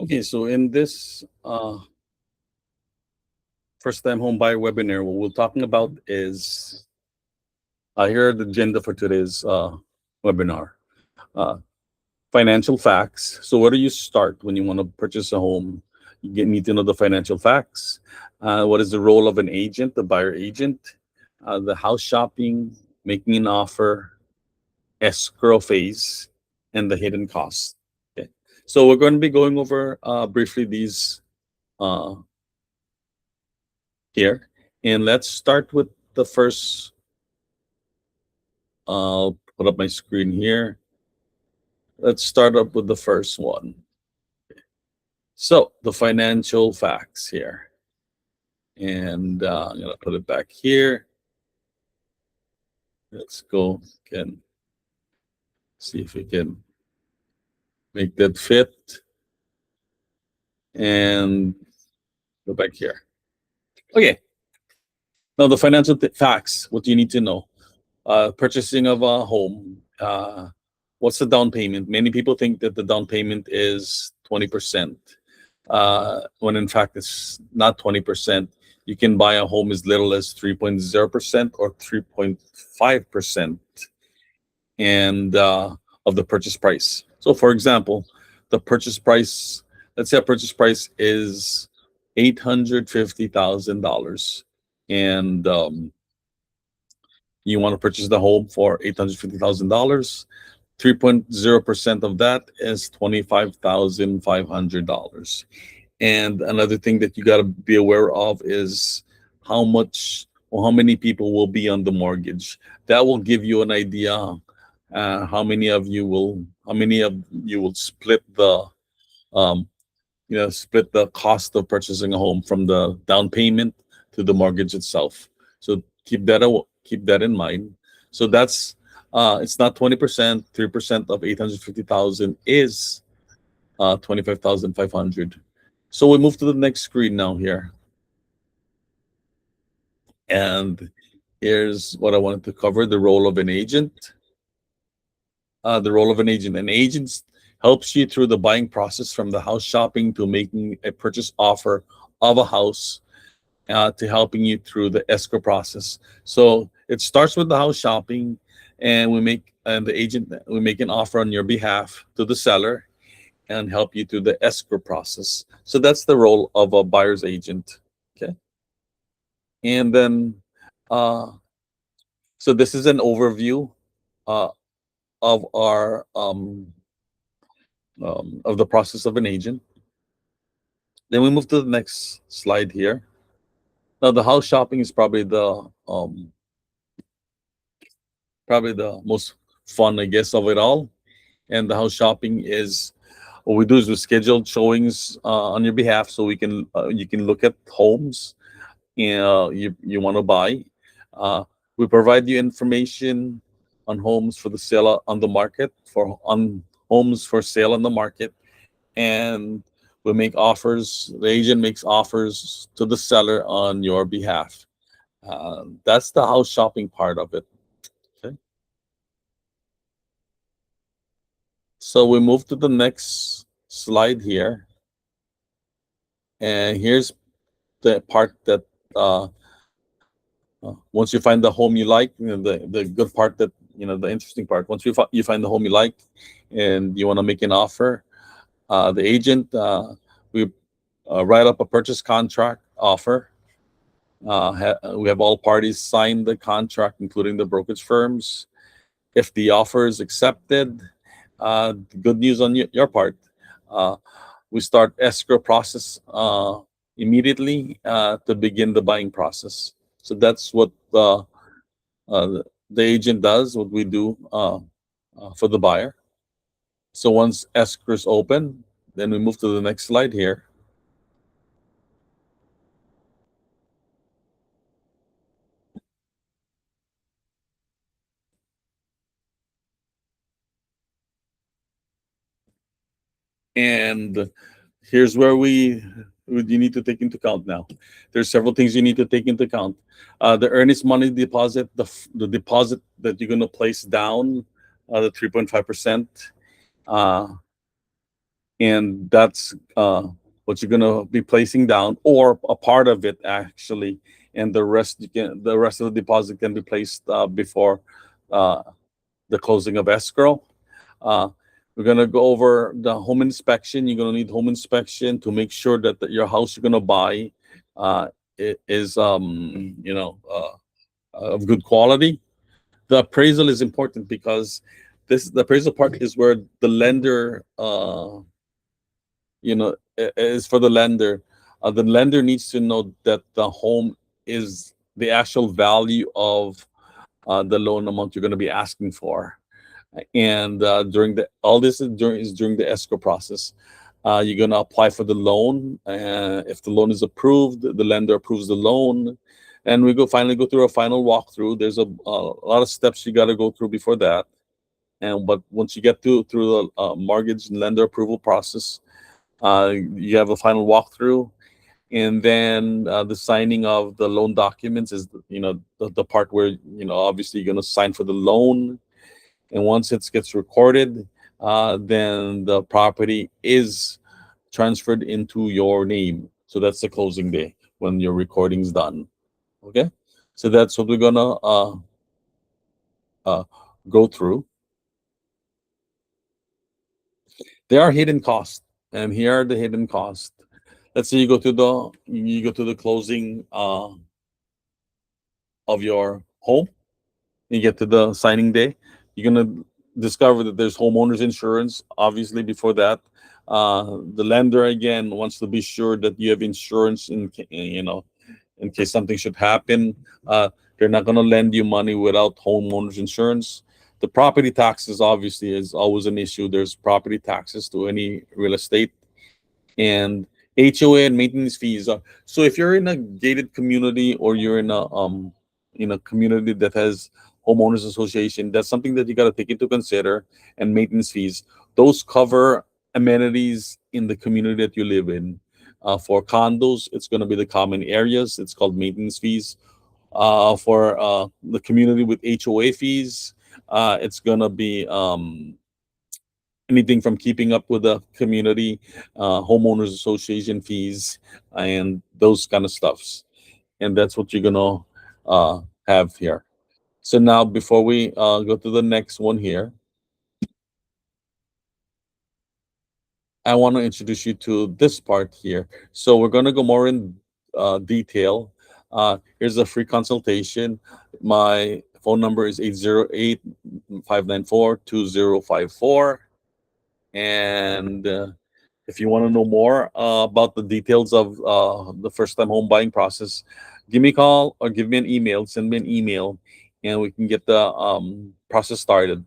Okay, so in this first time home buyer webinar, what we're talking about is here are the agenda for today's webinar. Uh, Financial facts. So where do you start when you want to purchase a home? Need to know the financial facts. What is the role of an agent, the buyer agent? The house shopping, making an offer, escrow phase, and the hidden costs. Okay. So we're going to be going over briefly these uh, here. And let's start with the first. I'll put up my screen here. Let's start up with the first one. So the financial facts here. And I'm going to put it back here. Let's go again. See if we can make that fit. And go back here. Okay. Now the financial facts, what you need to know. Purchasing of a home. What's the down payment? Many people think that the down payment is 20%, when in fact it's not 20%. You can buy a home as little as 3.0% or 3.5%, and of the purchase price. So, for example, the purchase price, let's say a purchase price is $850,000, and you want to purchase the home for $850,000. 3.0% of that is $25,500. And another thing that you got to be aware of is how much or how many people will be on the mortgage. That will give you an idea how many of you will split the um, split the cost of purchasing a home from the down payment to the mortgage itself. So keep that in mind. So that's it's not 20%. 3% of 850,000 is 25,500. So we move to the next screen now here, and here's what I wanted to cover: the role of an agent. The role of an agent. An agent helps you through the buying process from the house shopping to making a purchase offer of a house, to helping you through the escrow process. So it starts with the house shopping, and the agent we make an offer on your behalf to the seller and help you through the escrow process. So that's the role of a buyer's agent. Okay, and then uh, so this is an overview uh, of our of the process of an agent. Then we move to the next slide here. Now the house shopping is probably the most fun, I guess, of it all. And the house shopping is what we do is we schedule showings on your behalf, so we can you can look at homes you want to buy. Uh, we provide you information on homes for the sale on the market for on homes for sale on the market, and we make offers. The agent makes offers to the seller on your behalf. That's the house shopping part of it. Okay. So we move to the next slide here, and here's the part that once you find the home you like, the good part that the interesting part. Once you find the home you like, and you want to make an offer, the agent we write up a purchase contract offer. We have all parties sign the contract, including the brokerage firms. If the offer is accepted, good news on your part. Uh, we start escrow process immediately to begin the buying process. So that's what the agent does, what we do for the buyer. So once escrow is open, then we move to the next slide here. And here's where you need to take into account now. There's several things you need to take into account. The earnest money deposit, the deposit that you're going to place down, the 3.5%. Uh, and that's what you're gonna be placing down, or a part of it actually, and the rest of the deposit can be placed before uh, the closing of escrow. Uh, we're gonna go over the home inspection. You're gonna need home inspection to make sure that your house you're gonna buy uh, is of good quality. The appraisal is important because the appraisal part is where the lender is for the lender. The lender needs to know that the home is the actual value of the loan amount you're going to be asking for. And during the all this is during the escrow process. You're going to apply for the loan. If the loan is approved, the lender approves the loan, and we finally go through a final walkthrough. There's a lot of steps you got to go through before that. And but once you get through the mortgage and lender approval process, you have a final walkthrough, and then the signing of the loan documents is the part where obviously you're going to sign for the loan. And once it gets recorded, then the property is transferred into your name. So that's the closing day when your recording's done. Okay, so that's what we're gonna uh, go through. There are hidden costs, and here are the hidden costs. Let's say you go to the closing of your home. You get to the signing day. You're gonna discover that there's homeowners insurance. Obviously, before that, the lender again wants to be sure that you have insurance in case something should happen. They're not gonna lend you money without homeowners insurance. The property taxes obviously is always an issue. There's property taxes to any real estate, and HOA and maintenance fees. So if you're in a gated community, or you're in a community that has homeowners association, that's something that you got to take into consider. And maintenance fees, those cover amenities in the community that you live in. For condos, it's going to be the common areas. It's called maintenance fees. For the community with HOA fees, it's going to be anything from keeping up with the community, homeowners association fees, and those kind of stuffs. And that's what you're gonna have here. So now, before we go to the next one here, I want to introduce you to this part here. So we're gonna go more in detail. Here's a free consultation. My phone number is 808-594-2054. And if you want to know more about the details of the first time home buying process, give me a call or give me an email, send me an email, and we can get the process started.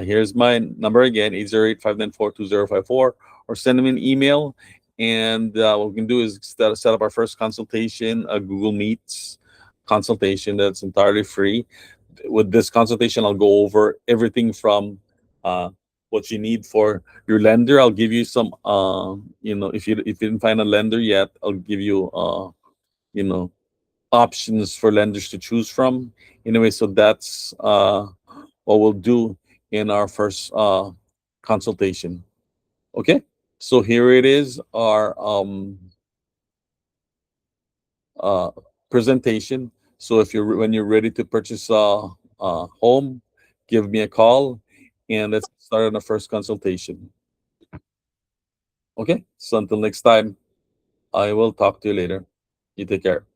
Here's my number again, 808-594-2054, or send me an email. And what we can do is set up our first consultation, a Google Meets consultation that's entirely free. With this consultation, I'll go over everything from uh, what you need for your lender. I'll give you some, if you didn't find a lender yet, I'll give you, you know, options for lenders to choose from. Anyway, so that's what we'll do in our first consultation. Okay, so here it is, our uh, presentation. So if you're when you're ready to purchase a home, give me a call, and let's start on the first consultation. Okay. So until next time, I will talk to you later. You take care.